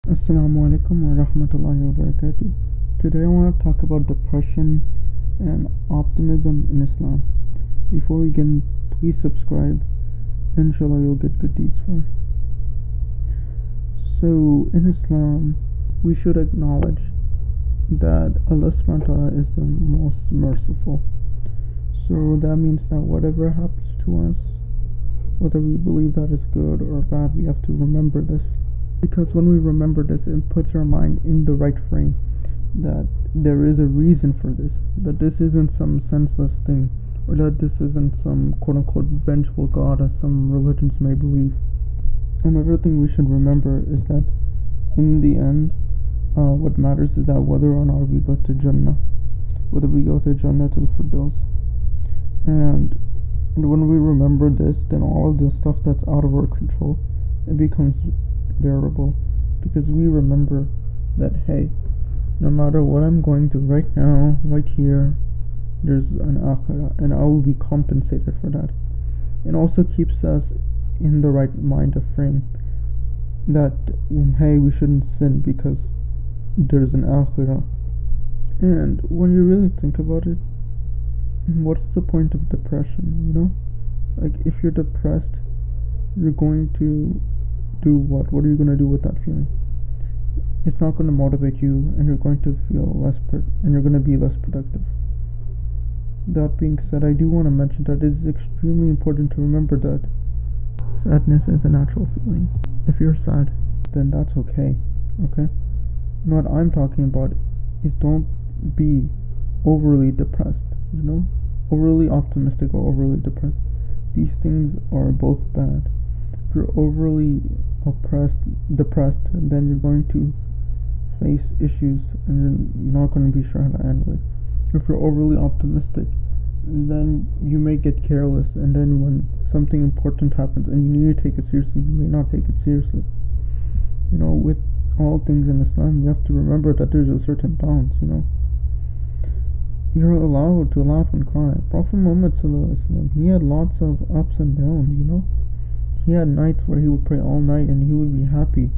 Assalamu alaikum wa rahmatullahi wa barakatuh. Today I want to talk about depression and optimism in Islam. Before we begin, please subscribe. Inshallah you'll get good deeds for it. So in Islam, we should acknowledge that Allah subhanahu wa ta'ala is the most merciful. So that means that whatever happens to us, whether we believe that is good or bad, we have to remember this. Because when we remember this, it puts our mind in the right frame, that there is a reason for this, that this isn't some senseless thing, or that this isn't some quote-unquote vengeful God as some religions may believe. Another thing we should remember is that in the end, what matters is that whether or not we go to Jannah, whether we go to Jannah to the Firdaus. And when we remember this, then all of the stuff that's out of our control, it becomes bearable, because we remember that, hey, no matter what I'm going through right now, right here, there's an akhirah, and I will be compensated for that. It also keeps us in the right mind of frame, that, hey, we shouldn't sin because there's an akhirah. And when you really think about it, what's the point of depression, Like, if you're depressed, you're going to do what? What are you going to do with that feeling? It's not going to motivate you, and you're going to feel and you're going to be less productive. That being said, I do want to mention that it is extremely important to remember that sadness is a natural feeling. If you're sad, then that's okay. What I'm talking about is don't be overly depressed, overly optimistic or overly depressed. These things are both bad. If you're overly depressed, then you're going to face issues and you're not going to be sure how to handle it. If you're overly optimistic, then you may get careless, and then when something important happens and you need to take it seriously, you may not take it seriously. With all things in Islam, you have to remember that there's a certain balance, You're allowed to laugh and cry. Prophet Muhammad Sallallahu Alaihi Wasallam, he had lots of ups and downs, He had nights where he would pray all night and he would be happy,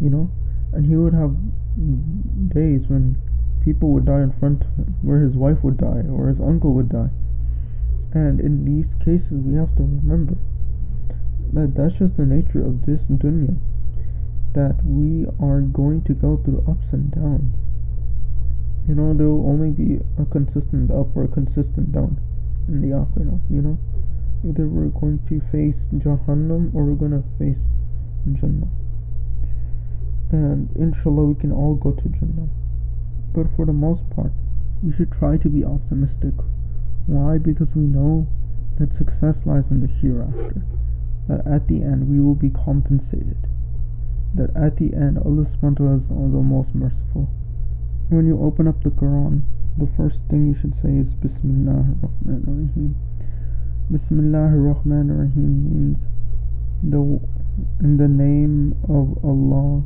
and he would have days when people would die in front of him, where his wife would die or his uncle would die. And in these cases, we have to remember that that's just the nature of this dunya, that we are going to go through ups and downs. There will only be a consistent up or a consistent down in the akhirah, Either we're going to face Jahannam or we're going to face Jannah. And inshallah we can all go to Jannah. But for the most part, we should try to be optimistic. Why? Because we know that success lies in the hereafter. That at the end we will be compensated. That at the end Allah subhanahu wa ta'ala is the most merciful. When you open up the Quran, the first thing you should say is Bismillahir Rahmanir Rahim. Bismillahir Rahmanir Rahim means in the name of Allah,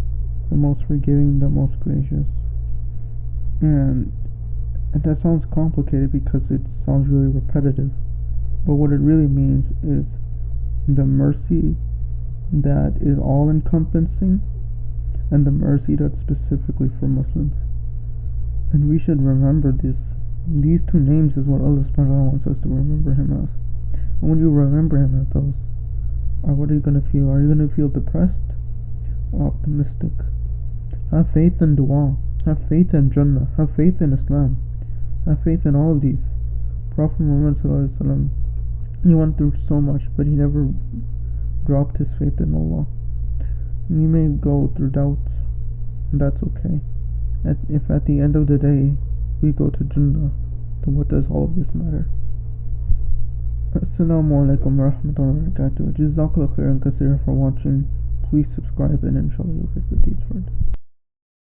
the most forgiving, the most gracious. And that sounds complicated because it sounds really repetitive. But what it really means is the mercy that is all-encompassing, and the mercy that's specifically for Muslims. And we should remember this. These two names is what Allah subhanahu wa ta'ala wants us to remember Him as. And when you remember Him as those, what are you going to feel? Are you going to feel depressed or optimistic? Have faith in dua. Have faith in Jannah. Have faith in Islam. Have faith in all of these. Prophet Muhammad Sallallahu Alaihi Wasallam, he went through so much, but he never dropped his faith in Allah. You may go through doubts, and that's okay. If at the end of the day we go to Jannah, then what does all of this matter? Assalamu alaikum wa rahmatullahi wa barakatuh. Jazakallah khairan kaseera for watching. Please subscribe, and inshallah you'll get good deeds for it.